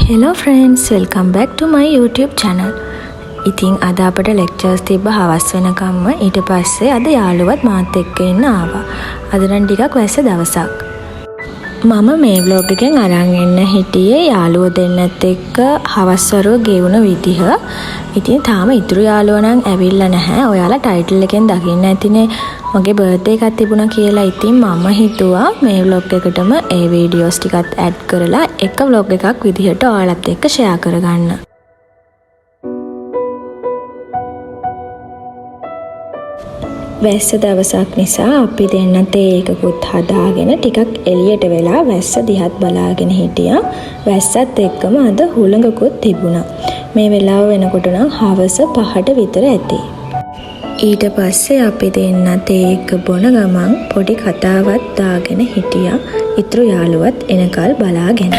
Hello friends, welcome back to my YouTube channel. ඉතින් අද අපට lectures තිබ්බ හවස් වෙනකම්ම ඊට පස්සේ අද යාළුවත් මාත් එක්ක ඉන්න ආවා. අද නම් ටිකක් වැස්ස දවසක්. මම මේ vlog එකෙන් අරන් එන්න හිටියේ යාළුවෝ දෙන්නත් එක්ක හවස් වරුව ගෙවුන විදිහ. ඉතින් තාම ඉතුරු යාළුවෝ නම් ඇවිල්ලා නැහැ. ඔයාලා ටයිටල් එකෙන් දකින්න ඇතිනේ මගේ බර්ත්ඩේ එකක් තිබුණා කියලා. ඉතින් මම හිතුවා මේ vlog එකටම ඒ වීඩියෝස් ටිකත් ඇඩ් කරලා එක vlog එකක් විදිහට ඔයාලත් එක්ක share කරගන්න. වැස්ස දවසක් නිසා අපි දෙන්න තේ එකකුත් හදාගෙන ටිකක් එළියට වෙලා වැස්ස දිහත් බලාගෙන හිටියා. වැස්සත් එක්කම අද හුළඟකුත් තිබුණා. මේ වෙලාව වෙනකොට නම් හවස 5ට විතර ඇති. ඊට පස්සේ අපි දෙන්න තේ එක බොන ගමන් පොඩි කතාවක් දාගෙන හිටියා. ඉතුරු යාළුවත් එනකල් බලාගෙන.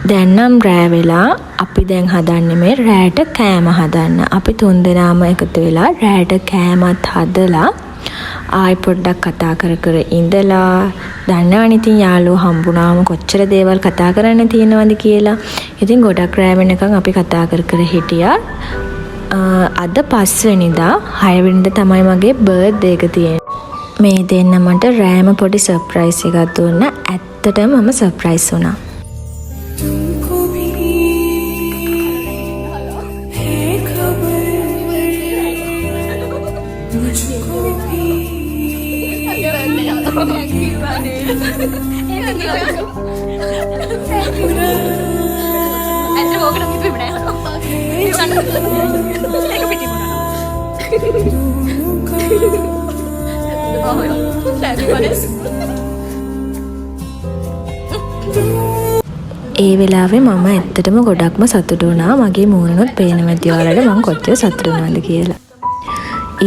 දැන් නම් රෑ වෙලා අපි දැන් හදන්නේ මේ රෑට කෑම හදන්න. අපි තුන්දෙනාම එකතු වෙලා රෑට කෑමත් හදලා ආයි පොඩ්ඩක් කතා කර ඉඳලා දන්නවනේ ඉතින් යාළුවෝ හම්බුනාම කොච්චර දේවල් කතා කරන්න තියෙනවද කියලා. ඉතින් ගොඩක් රෑ වෙනකන් අපි කතා කර හිටියා. අද 5 වෙනිදා 6 වෙනිදා තමයි මගේ බර්ත්ඩේ එක තියෙන්නේ. මේ දෙන්න මට රෑම පොඩි සර්ප්‍රයිස් එකක් දුන්නා. ඇත්තටම මම සර්ප්‍රයිස් වුණා. ඒ වෙලාවේ මම ඇත්තටම ගොඩක්ම සතුටු වුණා. මගේ මූණනොත් පේනවා ඇති ඔයාලට මම කොච්චර සතුටු වුණාද කියලා.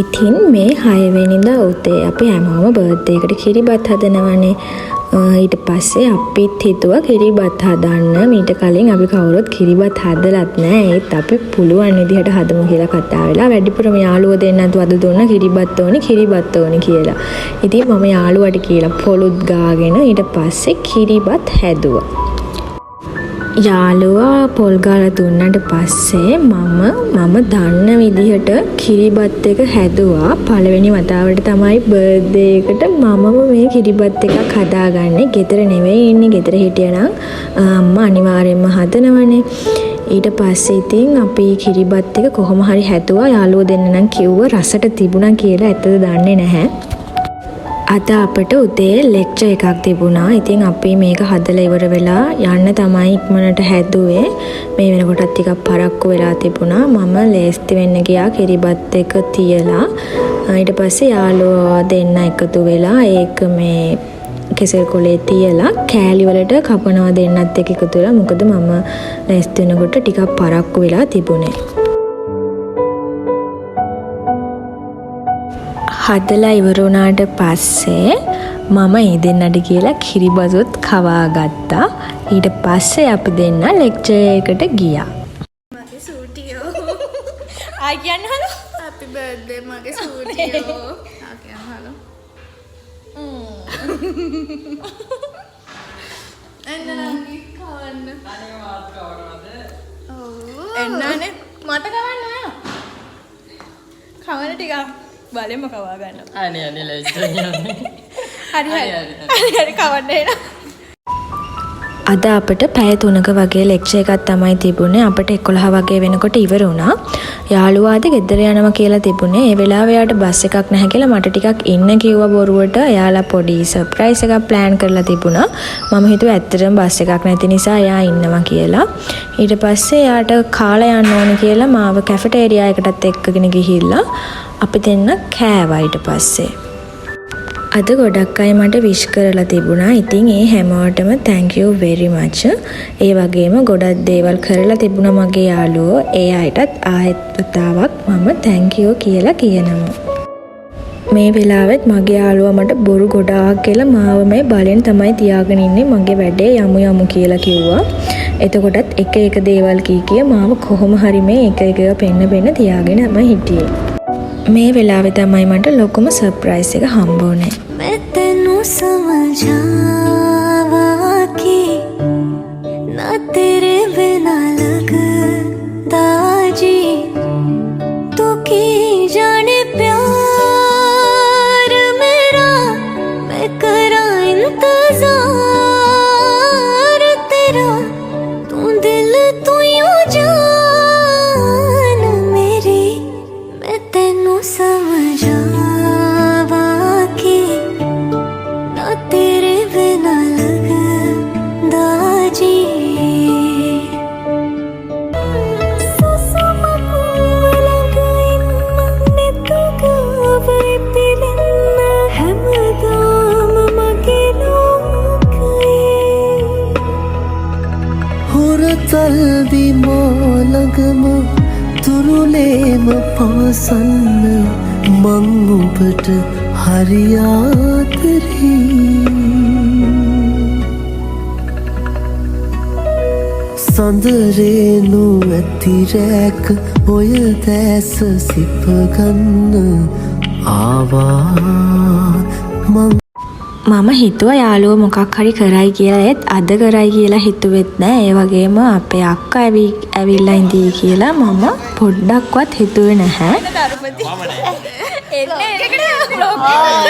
ඉතින් මේ 6 වෙනිදා උදේ අපි හැමෝම බර්ත්ඩේ එකට කිරිබත් හදනවනේ. ඊට පස්සේ අපිත් හිතුවා කිරිබත් හදන්න. මීට කලින් අපි කවුරුත් කිරිබත් හදලත් නැහැ. ඒත් අපි පුළුවන් විදිහට හදමු කියලා කතා වෙලා වැඩිපුරම යාළුවෝ දෙන්නත් වද දුන්න කිරිබත් ඕනි කියලා. ඉතින් මම යාළුවට කියලා පොලුත් ගාගෙන ඊට පස්සේ කිරිබත් හැදුවා. යාළුවා පොල් ගාලා දුන්නට පස්සේ මම දන්න විදිහට කිරිබත් එක හැදුවා. පළවෙනි වතාවට තමයි බර්ත්ඩේ එකට මමම මේ කිරිබත් එකක් හදාගන්නේ. ගෙදර නෙවෙයි ඉන්නේ. ගෙදර හිටියනම් අම්මා අනිවාර්යෙන්ම හදනවනේ. ඊට පස්සේ ඉතින් අපි කිරිබත් එක කොහොම හරි හැදුවා. යාළුවෝ දෙන්න නම් කිව්ව රසට තිබුණා කියලා. ඇත්තද දන්නේ නැහැ. අද අපට උදේ ලෙක්චර් එකක් තිබුණා. ඉතින් අපි මේක හදලා ඉවර වෙලා යන්න තමයි ඉක්මනට හැදුවේ. මේ වෙනකොටත් ටිකක් පරක්කු වෙලා තිබුණා. මම ලේස්ති වෙන්න ගියා කිරිබත් එක තියලා. ඊට පස්සේ යාළුවෝ දෙන්න එකතු වෙලා ඒක මේ කෙසෙල් කොලේ තියලා කෑලි වලට කපනවා දෙන්නත් එක්ක එකතු වෙලා. මොකද මම ලේස්ති වෙනකොට ටිකක් පරක්කු වෙලා තිබුණේ. හදලා ඉවර වුණාට පස්සේ මම ඒ දෙන්නට කියලා කිරිබතුත් කවා ගත්තා. ඊට පස්සේ අපි දෙන්න ලෙක්චර් එකට ගියා. මගේ සූටියෝ ආ කියන්න හලෝ හැපි බර්ත්ඩේ මගේ සූටියෝ ආ කියන්න හලෝ එන්න නංගි කවන්න අනේ මාත් කවනවද ඔව් එන්නනේ මට කවන්න නෑ කවන්න ටිකක් බලෙම කවා ගන්න. අනේ ලැජ්ජා. හරි කවන්න එන. අද අපිට පැය 3ක වගේ ලෙක්චර් එකක් තමයි තිබුණේ. අපිට 11 වගේ වෙනකොට ඉවර වුණා. යාළුවාද ගෙදර යනවා කියලා තිබුණේ. ඒ වෙලාවේ යාට බස් එකක් නැහැ කියලා මට ටිකක් ඉන්න කිව්වා බොරුවට. එයාලා පොඩි සර්ප්‍රයිස් එකක් ප්ලෑන් කරලා තිබුණා. මම හිතුවා ඇත්තටම බස් එකක් නැති නිසා එයා ඉන්නවා කියලා. ඊට පස්සේ එයාට කාලා යන්න ඕනේ කියලා මාව කැෆටේරියා එකටත් එක්කගෙන ගිහිල්ලා අපි දෙන්න කෑවා ඊට පස්සේ. අද ගොඩක් අය මට විශ් කරලා තිබුණා. ඉතින් ඒ හැමෝටම thank you very much. ඒ වගේම ගොඩක් දේවල් කරලා තිබුණා මගේ යාළුවෝ. ඒ අයටත් ආයෙත් වතාවක් මම thank you කියලා කියනවා. මේ වෙලාවෙත් මගේ යාළුවා මට බොරු ගොඩාක් කියලා මාව මේ බලෙන් තමයි තියාගෙන ඉන්නේ. මගේ වැඩේ යමු කියලා කිව්වා. එතකොටත් එක දේවල් කී මාව කොහොම හරි මේ එක පෙන්න තියාගෙන මම හිටියේ. මේ වෙලාවේ තමයි මට ලොකුම සර්ප්‍රයිස් එක හම්බ වුනේ. मैं तेनू समझावा कि ना तेरे बिना लगता जी तू की जाने प्यार मेरा मैं करा इंतजार तेरा तू दिल तू यूं जान मेरी मैं तेनू समझावा कि ना तेरे बिना लगदा जी ससुमा लगाइन ने तो गावे पिलना हमदाम मगे लोकए හොරතල් විමෝලගම තුරුලේම පවසන්න මං ඔබට හරියාතරී සඳරේනු ඇතිරැක ඔය දැස සිපගන්න ආවා මං මම හිතුවා යාළුවෝ මොකක් හරි කරයි කියලා. ඒත් අද කරයි කියලා හිතුවෙත් නෑ. ඒ වගේම අපේ අක්කා ඇවිල්ලා ඉඳී කියලා මම පොඩ්ඩක්වත් හිතුවේ නැහැ. දරුපති එන්න එකට බ්ලොග්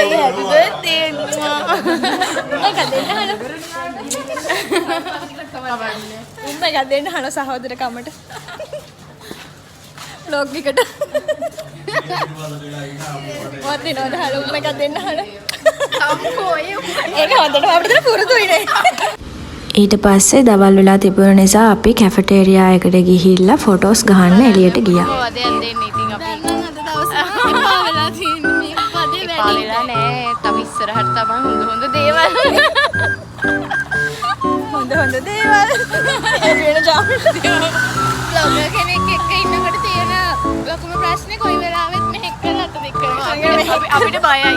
එක හැපි බර්ත්ඩේ එක දෙන්න හලෝ උඹ එක දෙන්න හලෝ සහෝදරකමට බ්ලොග් එකට මොකද නේද හලෝ උඹ එක දෙන්න හලෝ ඒක හොඳට අපිට පුරුදුයිනේ. ඊට පස්සේ දවල් වෙලා තිබුණ නිසා අපි කැෆටේරියා එකට ගිහිල්ලා ෆොටෝස් ගහන්න එළියට ගියා. වදයක් දෙන්න ඉතින් අපි අද දවස් එපා වෙලා තියෙන්නේ මේ වදේ වැඩි. එපා වෙලා නෑ. තව ඉස්සරහට තමයි හොඳ දේවල්. හොඳ දේවල්. ඒ වෙන ජාමෙට බ්ලොගර් කෙනෙක් එක්ක ඉන්නකොට තියෙන ලොකුම ප්‍රශ්නේ කොයි වෙලාවෙත් මෙහෙක් කරලා අත දෙක කරනවා. අපිට බයයි.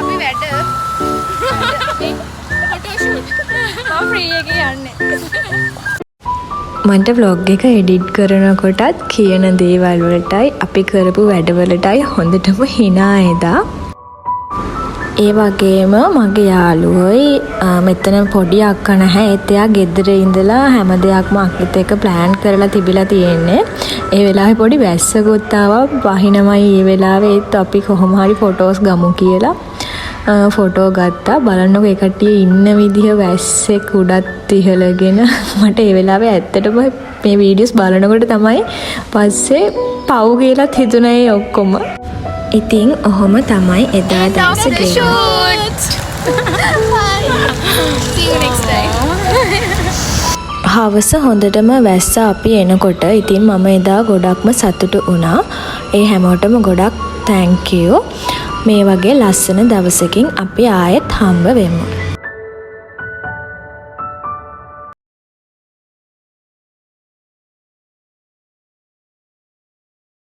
අපි වැඩ ෆොටෝ ෂූට් මම ෆ්‍රී එකේ යන්නේ. මට vlog එක එඩිට් කරනකොටත් කියන දේවල් වලටයි අපි කරපු වැඩවලටයි හොඳටම hina එදා. ඒ වගේම මගේ යාළුවෝයි මෙතන පොඩි අක්කා නැහැ. ඒත් එයා ගෙදර ඉඳලා හැම දෙයක්ම අක්කිට එක ප්ලෑන් කරලා තිබිලා තියෙන්නේ. ඒ වෙලාවේ පොඩි වැස්සකුත් ආවා. වහිනමයි ඒ වෙලාවේ ඒත් අපි කොහොම හරි ෆොටෝස් ගමු කියලා ෆොටෝ ගත්තා. බලන්නකො ඒ කට්ටිය ඉන්න විදිහ වැස්සෙක් උඩත් ඉහළගෙන මට ඒ වෙලාවේ ඇත්තටම මේ වීඩියෝස් බලනකොට තමයි පස්සේ පව් කියලාත් හිතුණා ඒ ඔක්කොම. ඉතින් ඔහොම තමයි එදා දවස ගෙවුනේ. See you next time. හවස හොඳටම වැස්ස අපි එනකොට ඉතින් මම එදා ගොඩක්ම සතුටු වුණා. ඒ හැමෝටම ගොඩක් thank you. මේ වගේ ලස්සන දවසකින් අපි ආයෙත් හම්බ වෙමු.